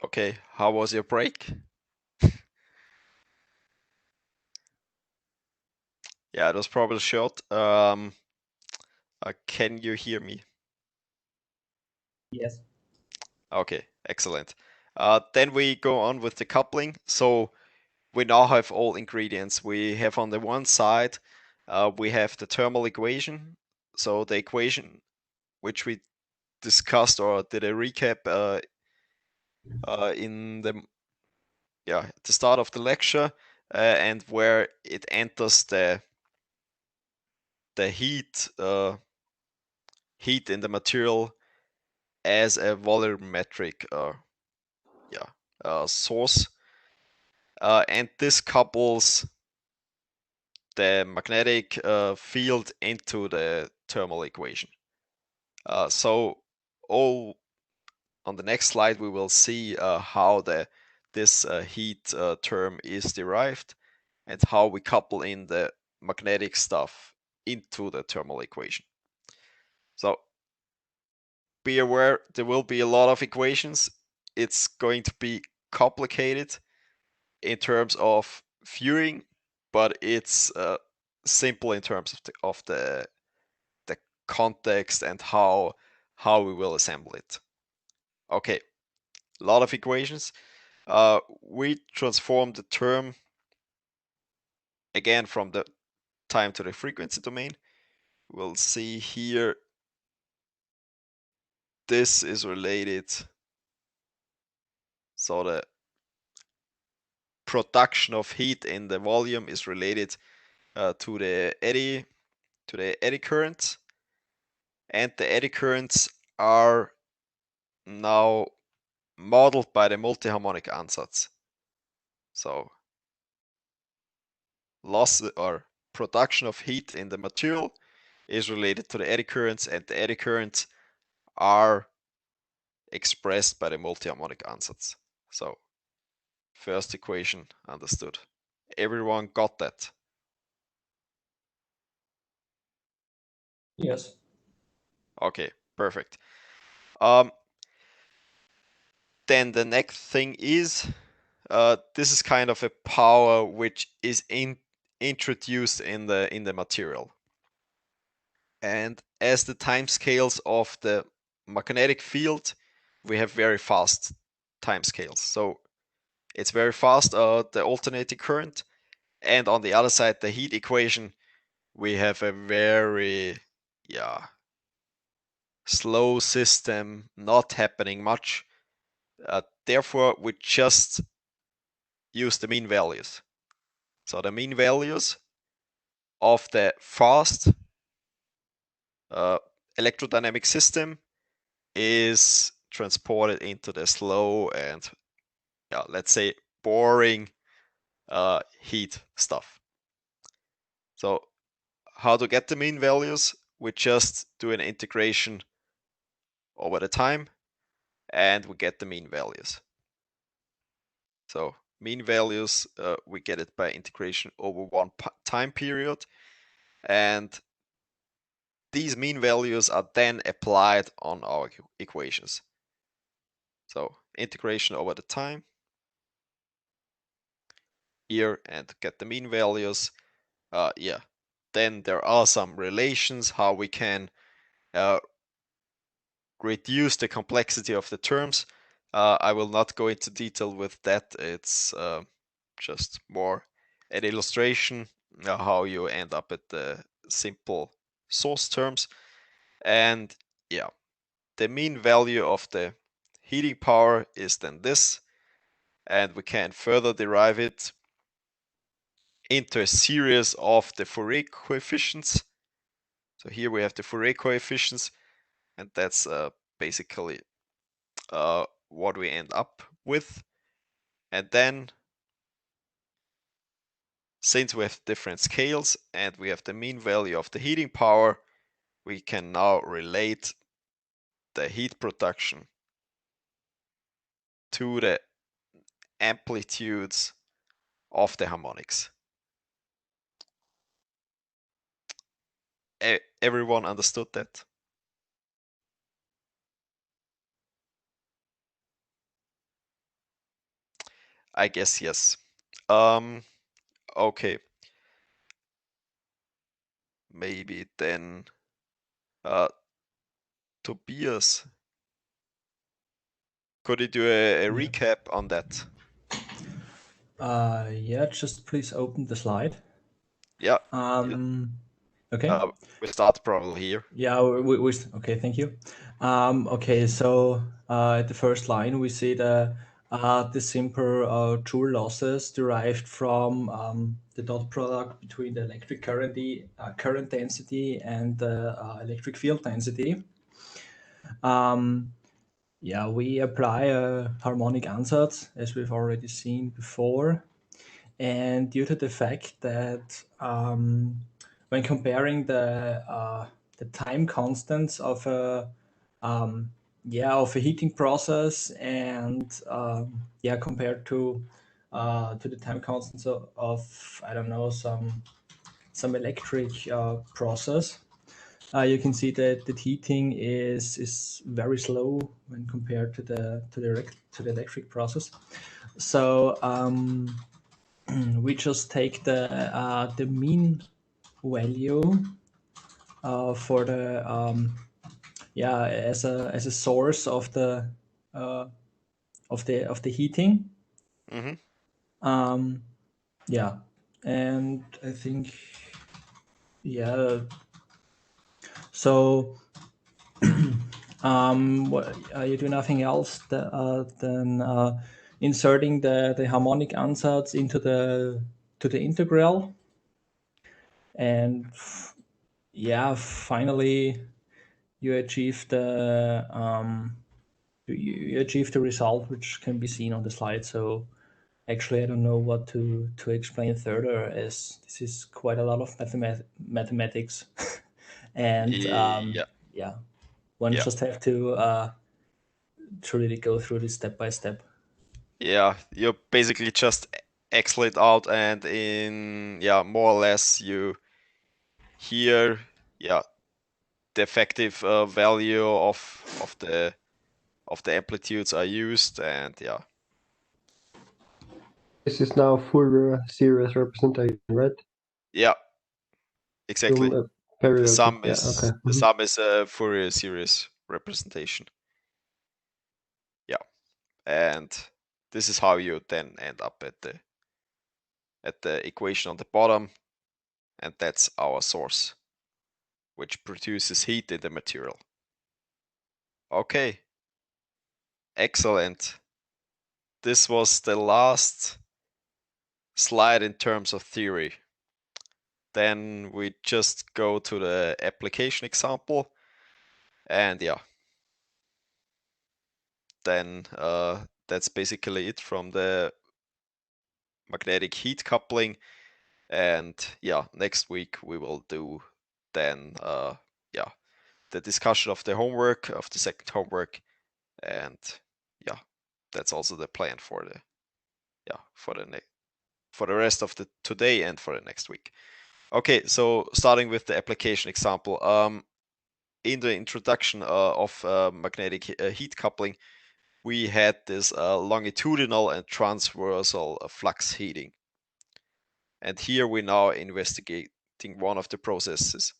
Okay, how was your break? Yeah, it was probably short. Can you hear me? Yes. Okay, excellent. Then we go on with the coupling. So we now have all ingredients. We have on the one side, we have the thermal equation. So the equation which we discussed or did a recap in the start of the lecture, and where it enters the heat in the material as a volumetric source, and this couples the magnetic field into the thermal equation. So all on the next slide we will see how this heat term is derived and how we couple in the magnetic stuff into the thermal equation. So be aware there will be a lot of equations. It's going to be complicated in terms of viewing, but it's simple in terms of the context and how we will assemble it. Okay, a lot of equations. We transform the term again from the time to the frequency domain. We'll see here this is related, so the production of heat in the volume is related to the eddy current, and the eddy currents are now modeled by the multi-harmonic ansatz. So loss or production of heat in the material is related to the eddy currents, and the eddy currents are expressed by the multi-harmonic ansatz. So first equation understood. Everyone got that? Yes. Okay, perfect. Um, then the next thing is this is kind of a power which is introduced in the material. And as the time scales of the magnetic field, we have very fast time scales. So it's very fast, the alternating current. And on the other side, the heat equation, we have a very, slow system, not happening much. Therefore, we just use the mean values. So the mean values of the fast electrodynamic system is transported into the slow and, let's say, boring heat stuff. So how to get the mean values? We just do an integration over the time and we get the mean values. So mean values, we get it by integration over one time period, and these mean values are then applied on our equations. So integration over the time here and get the mean values. Then there are some relations how we can reduce the complexity of the terms. I will not go into detail with that. It's just more an illustration how you end up at the simple source terms. And the mean value of the heating power is then this, and we can further derive it into a series of the Fourier coefficients. So here we have the Fourier coefficients, and that's basically what we end up with. And then, since we have different scales and we have the mean value of the heating power, we can now relate the heat production to the amplitudes of the harmonics. Everyone understood that? I guess yes. Okay. Maybe then Tobias, could you do a Yeah. recap on that? Yeah, just please open the slide. Yeah. Okay. We start probably here. Yeah, okay, thank you. Okay, so at the first line, we see the simple Joule losses derived from the dot product between the electric current density and the electric field density. Yeah, we apply a harmonic ansatz, as we've already seen before. And due to the fact that when comparing the time constants of a heating process and compared to the time constants of I don't know some electric process, you can see that the heating is very slow when compared to the electric process. So we just take the mean value for the as a source uh, of the heating. Mm-hmm. Um, yeah, and I think yeah. So you do nothing else than inserting the harmonic ansatz into the integral, and finally you achieve you achieve the result which can be seen on the slide. So actually, I don't know what to explain further, as this is quite a lot of mathematics, and Yeah. yeah, one Yeah. just have to really go through this step by step. Yeah. You basically just Excel it out, and in more or less you hear the effective value of the amplitudes are used, and This is now Fourier series representation, right? yeah, exactly. Periodic. Yeah. Okay. The sum is a Fourier series representation. Yeah, and this is how you then end up at the equation on the bottom, and that's our source, which produces heat in the material. Okay, excellent. This was the last slide in terms of theory. Then we just go to the application example, and then that's basically it from the magnetic heat coupling. And next week we will do then the discussion of the homework, of the second homework, and that's also the plan for the rest of the today and for the next week. Okay, so starting with the application example. In the introduction of magnetic heat coupling, we had this longitudinal and transversal flux heating. And here we're now investigating one of the processes.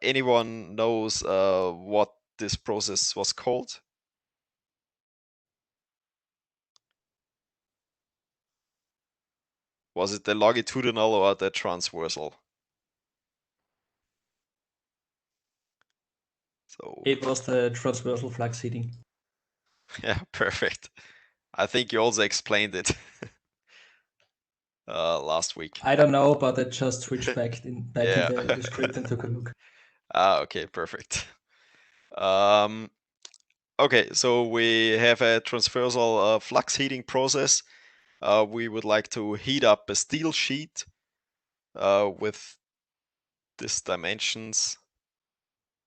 Anyone knows what this process was called? Was it the longitudinal or the transversal? So It was the transversal flux heating. yeah, perfect. I think you also explained it last week. I don't know, but I just switched back in Yeah. the script and took a look. Okay, perfect. Okay, so we have a transversal flux heating process. We would like to heat up a steel sheet with these dimensions.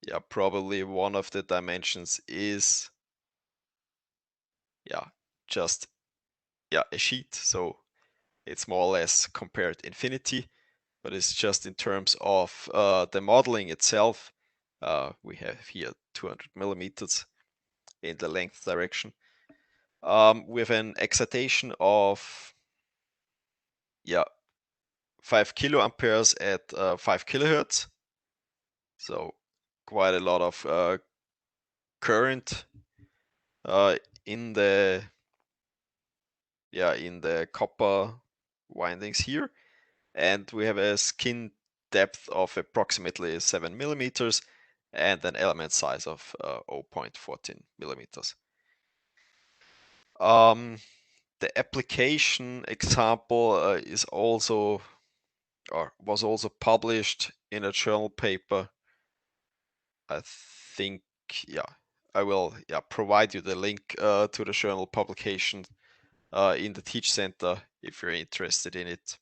Yeah, probably one of the dimensions is just a sheet. So it's more or less compared infinity, but it's just in terms of the modeling itself. We have here 200 millimeters in the length direction. with an excitation of 5 kiloamperes at 5 kilohertz. So quite a lot of current in the copper windings here, and we have a skin depth of approximately 7 millimeters and an element size of 0.14 millimeters. The application example is also or was also published in a journal paper. I think, I will provide you the link to the journal publication in the Teach Center if you're interested in it.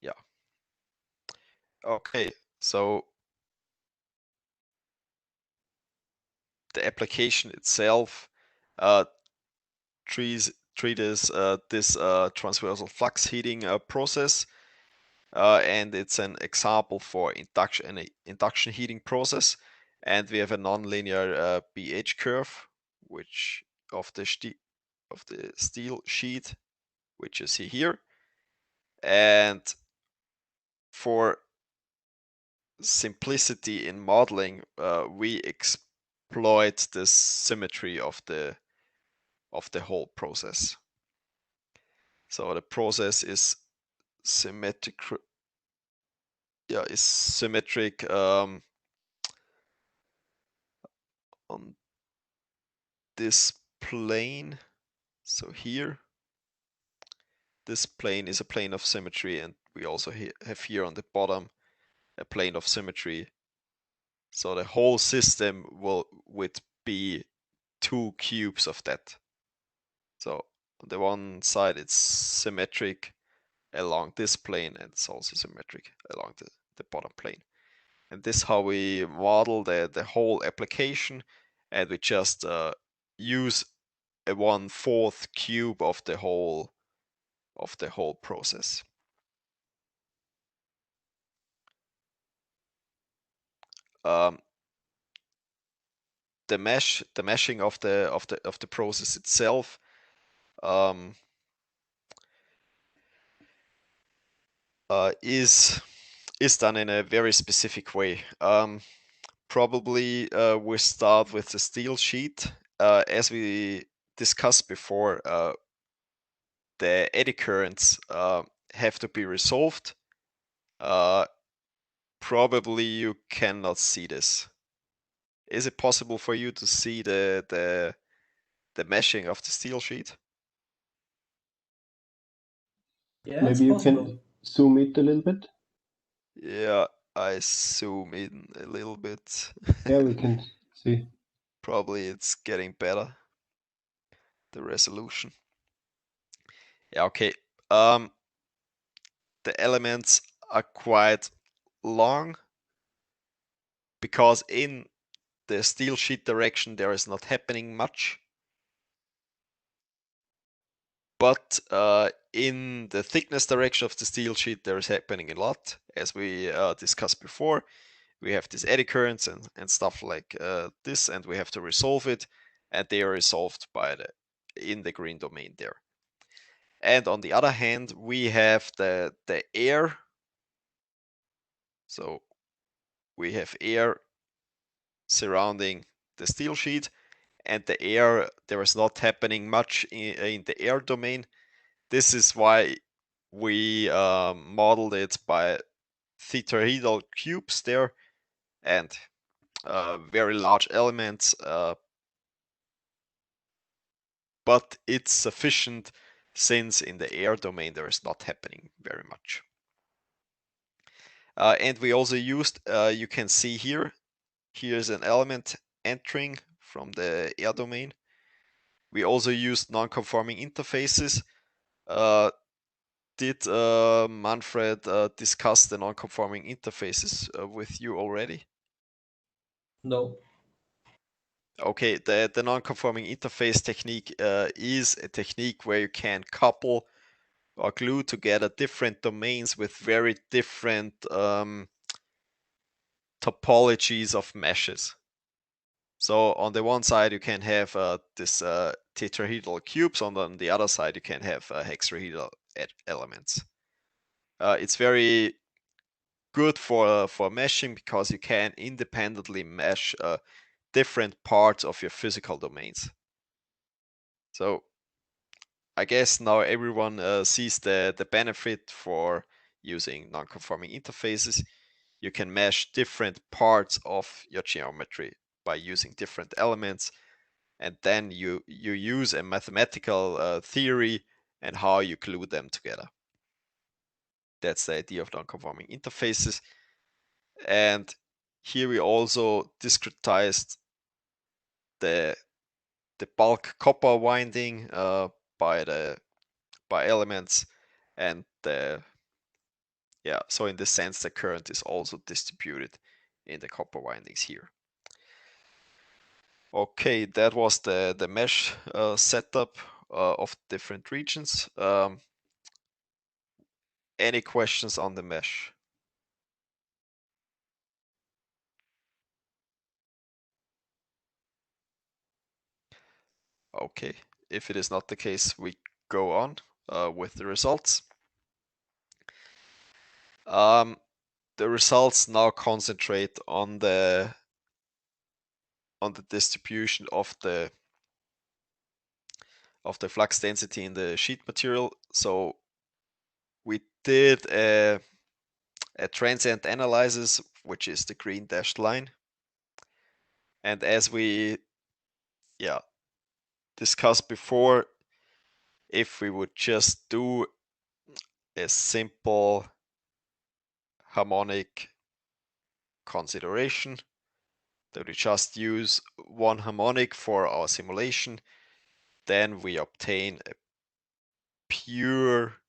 Yeah. Okay, so the application itself treats this transversal flux heating process, and it's an example for induction heating process. And we have a nonlinear pH curve, which of the steel sheet, which you see here. And for simplicity in modeling, we exploit the symmetry of the whole process. So the process is symmetric. Is symmetric on this plane. So here, this plane is a plane of symmetry, and we also have here on the bottom a plane of symmetry. So the whole system would be 2 cubes of that. So on the one side it's symmetric along this plane, and it's also symmetric along the bottom plane. And this is how we model the whole application, and we just use a 1/4 cube of the whole process. The meshing of the process itself is done in a very specific way. Probably we start with the steel sheet. As we discussed before, the eddy currents have to be resolved. Probably you cannot see this. Is it possible for you to see the meshing of the steel sheet? Yeah, it's Maybe you possible. can zoom it a little bit. Yeah, I zoom in a little bit. Yeah, we can see. Probably it's getting better, the resolution. Yeah, okay. The elements are quite long because in the steel sheet direction there is not happening much. But in the thickness direction of the steel sheet there is happening a lot, as we discussed before. We have these eddy currents and stuff like this, and we have to resolve it, and they are resolved in the green domain there. And on the other hand, we have the air. So we have air surrounding the steel sheet, and the air, there is not happening much in the air domain. This is why we modeled it by tetrahedral cubes there, and very large elements, but it's sufficient since in the air domain there is not happening very much. And we also used, you can see here's an element entering from the air domain. We also used non-conforming interfaces. Did Manfred discuss the non-conforming interfaces with you already? No. Okay, the non-conforming interface technique is a technique where you can couple or glue together different domains with very different topologies of meshes. So on the one side you can have this tetrahedral cubes, on the other side you can have hexahedral elements. It's very good for meshing because you can independently mesh different parts of your physical domains. So I guess now everyone sees the benefit for using non-conforming interfaces. You can mesh different parts of your geometry by using different elements, and then you use a mathematical theory and how you glue them together. That's the idea of non-conforming interfaces. And here we also discretized the bulk copper winding by elements, and so in this sense the current is also distributed in the copper windings here. Okay, that was the mesh setup of different regions. Any questions on the mesh? Okay, if it is not the case, we go on with the results. The results now concentrate on the distribution of the flux density in the sheet material. So we did a transient analysis, which is the green dashed line. And as we discussed before, if we would just do a simple harmonic consideration, that we just use one harmonic for our simulation, then we obtain a pure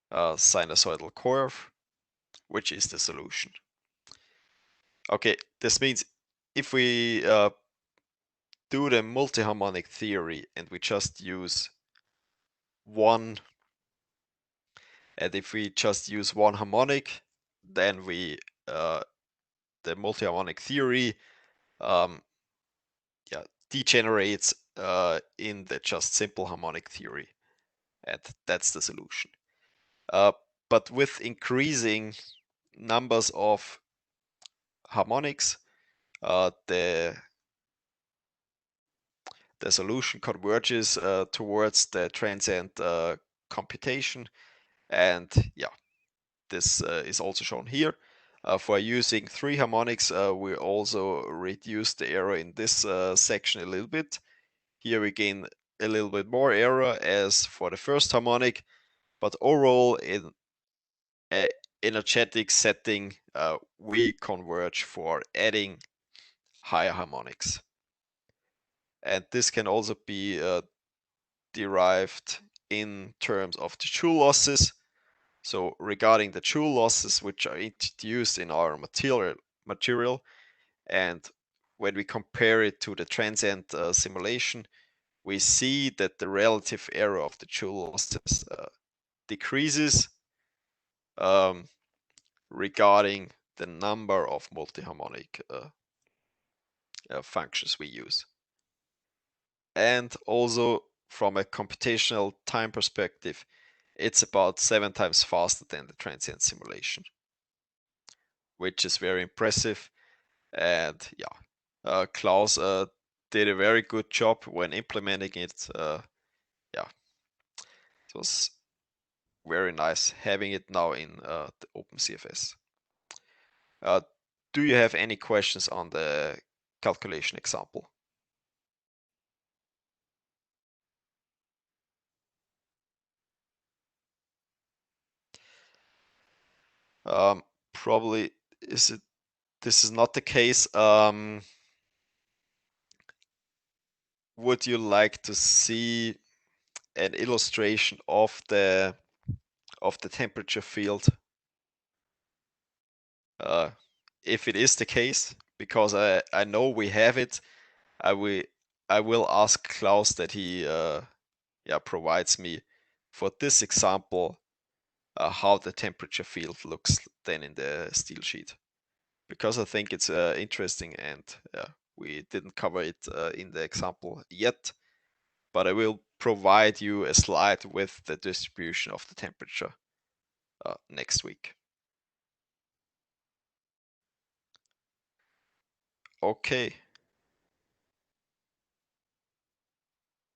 sinusoidal curve, which is the solution. Okay, this means if we do the multi-harmonic theory and we just use one, and if we just use one harmonic, then we the multi-harmonic theory degenerates in the just simple harmonic theory, and that's the solution. But with increasing numbers of harmonics, the solution converges towards the transient computation, and this is also shown here. For using 3 harmonics, we also reduce the error in this section a little bit. Here we gain a little bit more error as for the first harmonic, but overall in an energetic setting, we converge for adding higher harmonics. And this can also be derived in terms of the Joule losses. So regarding the Joule losses which are introduced in our material, and when we compare it to the transient simulation, we see that the relative error of the Joule losses decreases regarding the number of multi-harmonic functions we use. And also from a computational time perspective, it's about 7 times faster than the transient simulation, which is very impressive. And Klaus did a very good job when implementing it. It was very nice having it now in the OpenCFS. Do you have any questions on the calculation example? Probably this is not the case. Would you like to see an illustration of the temperature field? If it is the case, because I know we have it, I will ask Klaus that he provides me for this example how the temperature field looks then in the steel sheet, because I think it's interesting, and We didn't cover it in the example yet, but I will provide you a slide with the distribution of the temperature next week. Okay.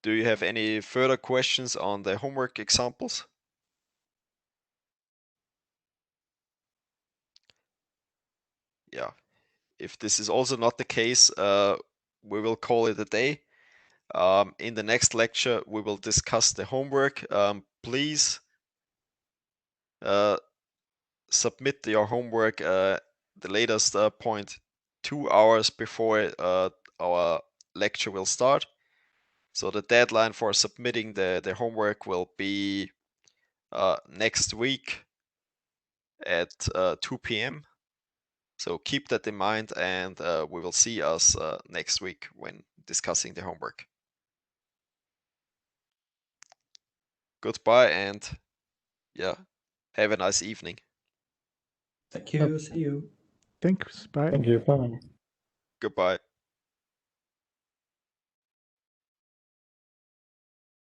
Do you have any further questions on the homework examples? Yeah. If this is also not the case, we will call it a day. In the next lecture, we will discuss the homework. Please submit your homework the latest point 2 hours before our lecture will start. So the deadline for submitting the homework will be next week at 2 p.m. So keep that in mind, and we will see us next week when discussing the homework. Goodbye, and yeah, have a nice evening. Thank you. See you. Thanks. Bye. Thank you. Bye. Goodbye.